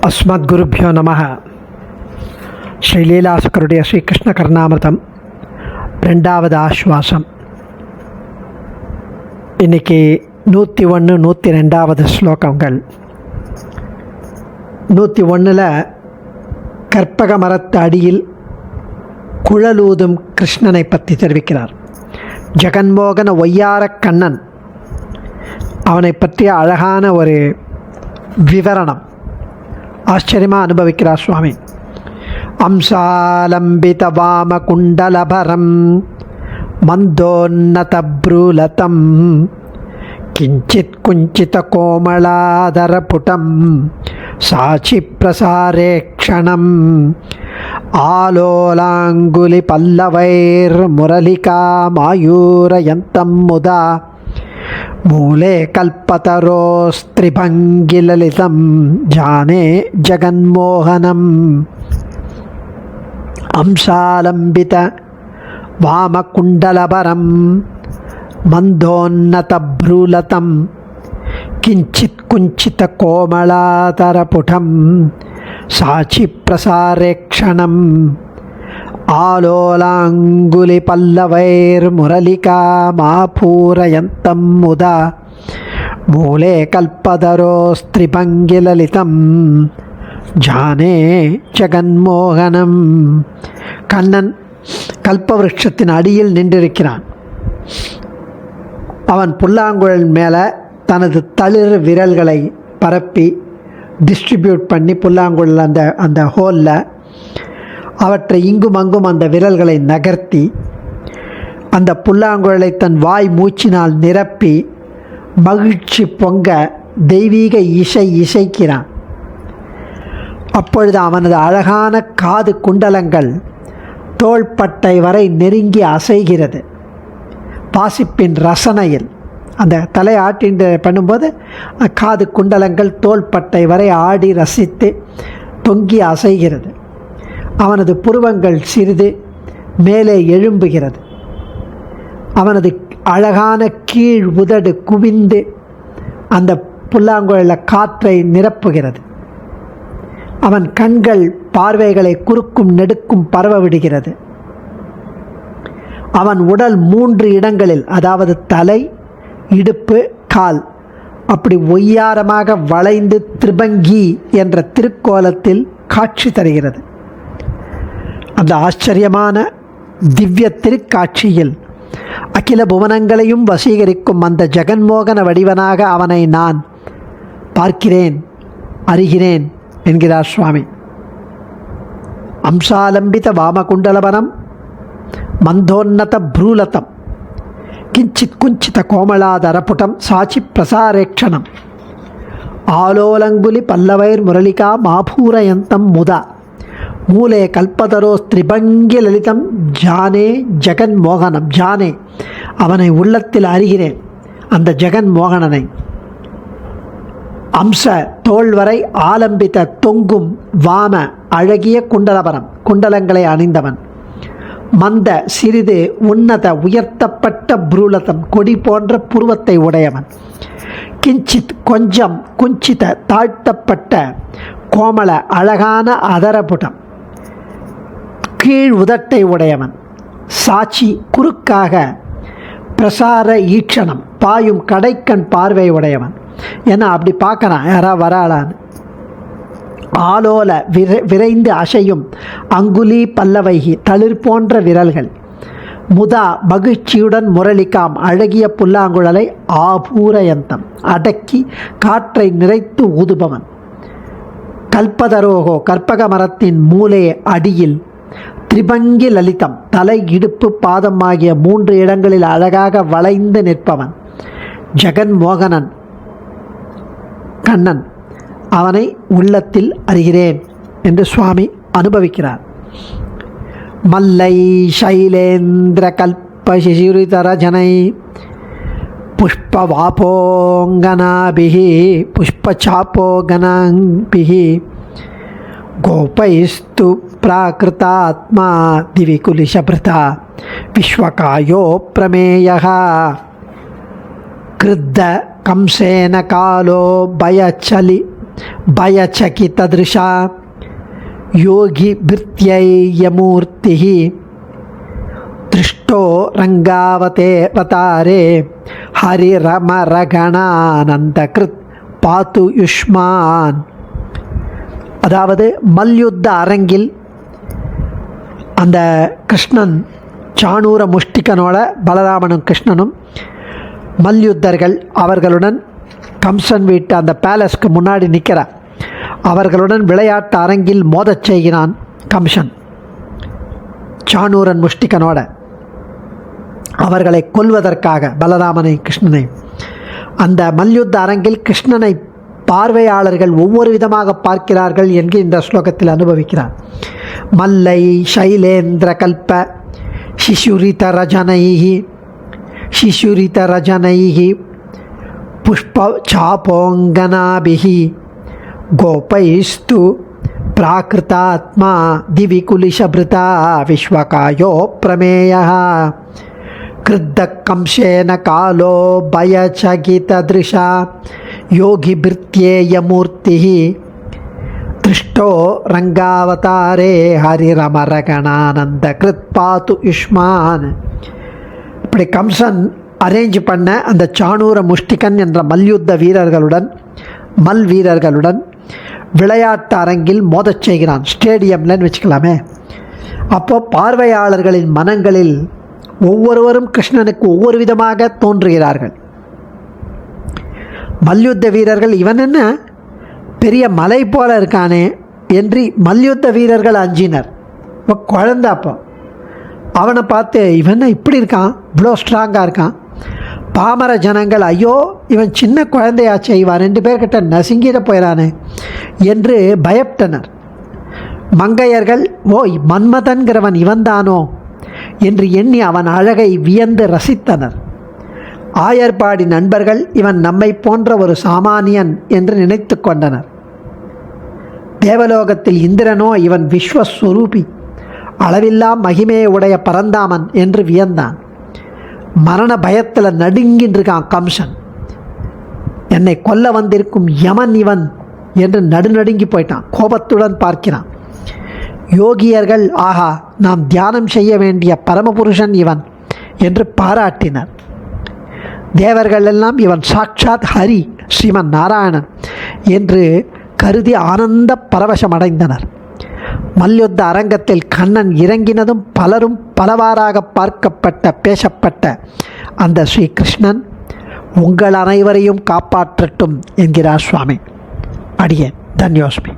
அஸ்மத்குருப்யோ நமः. ஸ்ரீலீலாசுக்கருடைய ஸ்ரீகிருஷ்ண கர்ணாமிர்தம் 2வது ஆஸ்வாசம். இன்றைக்கி 101, 102வது ஸ்லோகங்கள். 101 கற்பக மரத்து அடியில் குழலூதும் கிருஷ்ணனை பற்றி தெரிவிக்கிறார். ஜெகன்மோகன ஒய்யார கண்ணன், அவனை பற்றிய அழகான ஒரு விவரணம் ஆச்சரியமாக அனுபவிக்கிறார் சுவாமி. அம்சாலம்பித வாம குண்டலபரம் மந்தோன்னத ப்ரூலதம் கிஞ்சித் குஞ்சித கோமளாதரபுடம் சாட்சி பிரசாரேக்ஷணம் ஆலோலாங்குலி பல்லவைர் முரளிகா மாயூரயந்தம் முதா மூலே கல்பதரோஸ்திரிபங்கிலலிதம் ஜானே ஜெகன்மோகனம். அம்சாலம்பித வாமகுண்டலபரம் மந்தோன்னத ப்ரூலதம் கிஞ்சித் குஞ்சித கோமளாதரபுடம் சாட்சி பிரசாரேக்ஷணம் ஆலோலாங்குலி பல்லவைர் முரளிகா மாபூரயந்தம் முதா மூலே கல்பதரோஸ்திரிபங்கிலலிதம் ஜானே ஜெகன்மோகனம். கண்ணன் கல்பவருஷத்தின் அடியில் நின்றிருக்கிறான். அவன் புல்லாங்குழல் மேலே தனது தளிர் விரல்களை பரப்பி டிஸ்ட்ரிபியூட் பண்ணி புல்லாங்குழல் அந்த ஹோலில் அவற்றை இங்கும் அங்கும் அந்த விரல்களை நகர்த்தி அந்த புல்லாங்குழலை தன் வாய் மூச்சினால் நிரப்பி மகிழ்ச்சி பொங்க தெய்வீக இசைக்கிறான். அப்பொழுது அவனது அழகான காது குண்டலங்கள் தோள்பட்டை வரை நெருங்கி அசைகிறது. பாசிப்பின் ரசனையில் அந்த தலை ஆட்டின் பண்ணும்போது காது குண்டலங்கள் தோள்பட்டை வரை ஆடி ரசித்து தொங்கி அசைகிறது. அவனது புருவங்கள் சிறிது மேலே எழும்புகிறது. அவனது அழகான கீழ் உதடு குவிந்து அந்த புல்லாங்குழலில் காற்றை நிரப்புகிறது. அவன் கண்கள் பார்வைகளை குறுக்கும் நெடுக்கும் பரவ விடுகிறது. அவன் உடல் 3 இடங்களில், அதாவது தலை, இடுப்பு, கால், அப்படி ஒய்யாரமாக வளைந்து திரிபங்கி என்ற திருக்கோலத்தில் காட்சி தருகிறது. அந்த ஆச்சரியமான திவ்ய திருக்காட்சியில் அகில புவனங்களையும் வசீகரிக்கும் அந்த ஜெகன்மோகன வடிவனாக அவனை நான் பார்க்கிறேன், அறிகிறேன் என்கிறார் சுவாமி. அம்சாலம்பித வாமகுண்டலபரம் மந்தோன்னத ப்ரூலதம் கிஞ்சித் குஞ்சித கோமளாதரபுடம் சாட்சி பிரசாரேக்ஷணம் ஆலோலங்குலி பல்லவைர் முரளிகா மாபூரயந்தம் முதா மூலே கல்பதரோஸ்திரிபங்கி லலிதம் ஜானே ஜெகன்மோகனம். ஜானே, அவனை உள்ளத்தில் அறிகிறேன், அந்த ஜெகன்மோகனனை. அம்ச, தோள் வரை ஆலம்பித்த தொங்கும் வாம, அழகிய குண்டலபரம், குண்டலங்களை அணிந்தவன். மந்த, சிறிது உன்னத உயர்த்தப்பட்ட ப்ரூலதம், கொடி போன்ற புருவத்தை உடையவன். கிஞ்சித், கொஞ்சம், குஞ்சித தாழ்த்தப்பட்ட கோமள, அழகான அதரபுடம், கீழ் உதட்டை உடையவன். சாட்சி, குறுக்காக, பிரசார ஈட்சணம், பாயும் கடைக்கண் பார்வை உடையவன். ஏன்னா அப்படி பார்க்கறான் யாரா வராளான்னு. ஆலோல, விரைந்து அசையும் அங்குலி பல்லவைகி, தளிர் போன்ற விரல்கள். முதா, மகிழ்ச்சியுடன் முரளிக்காம், அழகிய புல்லாங்குழலை ஆபூரயந்தம், அடக்கி காற்றை நிறைத்து ஊதுபவன். கல்பதரோகோ, கற்பக மரத்தின் மூலே அடியில் திரிபங்கி லலிதம், தலை, இடுப்பு, பாதம் ஆகிய 3 இடங்களில் அழகாக வளைந்து நிற்பவன். ஜெகன்மோகனன் கண்ணன், அவனை உள்ளத்தில் அறிகிறேன் என்று சுவாமி அனுபவிக்கிறார். மல்லை சைலேந்திர கல்ப சிசிரிதரஜனை புஷ்பவாபோங்கனாபிஹி புஷ்பசாப்போகனாபிஹி கோபைஸ்து பிராகிருதாத்மா திவிகுலிஷபிருதா விஸ்வகாயோ பிரமேயः கிருத்த கம்சேன காலோ பயச்சலி பயசகிததிருஷா யோகி பிருத்யையமூர்த்தி திருஷ்டோ ரங்காவதே ஹரிரமரகணானந்த கிருத் பாத்து யுஷ்மான். அதாவது மல்யுத்த அரங்கில் அந்த கிருஷ்ணன் சாணூர முஷ்டிகனோட பலராமனும் கிருஷ்ணனும் மல்யுத்தர்கள் அவர்களுடன் கம்சன் வீட்டு அந்த பேலஸ்க்கு முன்னாடி நிற்கிறார். அவர்களுடன் விளையாட்டு அரங்கில் மோதச் செய்கிறான் கம்சன் சாணூரன் முஷ்டிகனோட, அவர்களை கொல்வதற்காக பலராமனை கிருஷ்ணனை. அந்த மல்யுத்த அரங்கில் கிருஷ்ணனை பார்வையாளர்கள் ஒவ்வொரு விதமாக பார்க்கிறார்கள் என்று இந்த ஸ்லோகத்தில் அனுபவிக்கிறார். மல்லை சைலேந்திர கல்ப சிசுரிதரஜனைஹி புஷ்ப சாபோங்கனாபிஹி கோபைஸ்து பிராகிருதாத்மா திவிகுலிஷபிருதா விஸ்வகாயோ பிரமேயः கிருத்தகம்சேன காலோ பயசகிததிருஷா யோகி பிருத்யேயமூர்த்திः திருஷ்டோ ரங்காவதாரே ஹரிரமரகணானந்த கிருத் பாத்து யுஷ்மான். இப்படி கம்சன் அரேஞ்ச் பண்ண அந்த சாணூர முஷ்டிகன் என்ற மல்யுத்த வீரர்களுடன் விளையாட்டு அரங்கில் மோதச் செய்கிறான். ஸ்டேடியம்லன்னு வச்சுக்கலாமே. அப்போ பார்வையாளர்களின் மனங்களில் ஒவ்வொருவரும் கிருஷ்ணனுக்கு ஒவ்வொரு விதமாக தோன்றுகிறார்கள். மல்யுத்த வீரர்கள் இவன் என்ன பெரிய மலை போல இருக்கானே என்று மல்யுத்த வீரர்கள் அஞ்சினர். இப்போ குழந்தை அப்போ அவனை பார்த்து இவன் இப்படி இருக்கான், இவ்வளோ ஸ்ட்ராங்காக இருக்கான். பாமர ஜனங்கள் ஐயோ இவன் சின்ன குழந்தையாச்சே, இவன் 2 பேர்கிட்ட நசுங்கிட போயிடானே என்று பயப்பட்டனர். மங்கையர்கள் ஓ மன்மதன்கிறவன் இவன்தானோ என்று எண்ணி அவன் அழகை வியந்து ரசித்தனர். ஆயர்பாடி நண்பர்கள் இவன் நம்மை போன்ற ஒரு சாமானியன் என்று நினைத்து கொண்டனர். தேவலோகத்தில் இந்திரனோ இவன் விஸ்வஸ்வரூபி, அளவில்லா மகிமையை உடைய பரந்தாமன் என்று வியந்தான். மரண பயத்தில் நடுங்கின்றிருக்கான் கம்சன். என்னை கொல்ல வந்திருக்கும் யமன் இவன் என்று நடுநடுங்கி போயிட்டான். கோபத்துடன் பார்க்கிறான். யோகியர்கள் ஆஹா நாம் தியானம் செய்ய வேண்டிய பரமபுருஷன் இவன் என்று பாராட்டினர். தேவர்கள் எல்லாம் இவன் சாட்சாத் ஹரி ஸ்ரீமன் நாராயணன் என்று கருதி ஆனந்த பரவசமடைந்தனர். மல்யுத்த அரங்கத்தில் கண்ணன் இறங்கினதும் பலரும் பலவாறாக பேசப்பட்ட அந்த ஸ்ரீ கிருஷ்ணன் உங்கள் அனைவரையும் காப்பாற்றட்டும் என்கிறார் சுவாமி. அடியேன் தன்யோஸ்மி.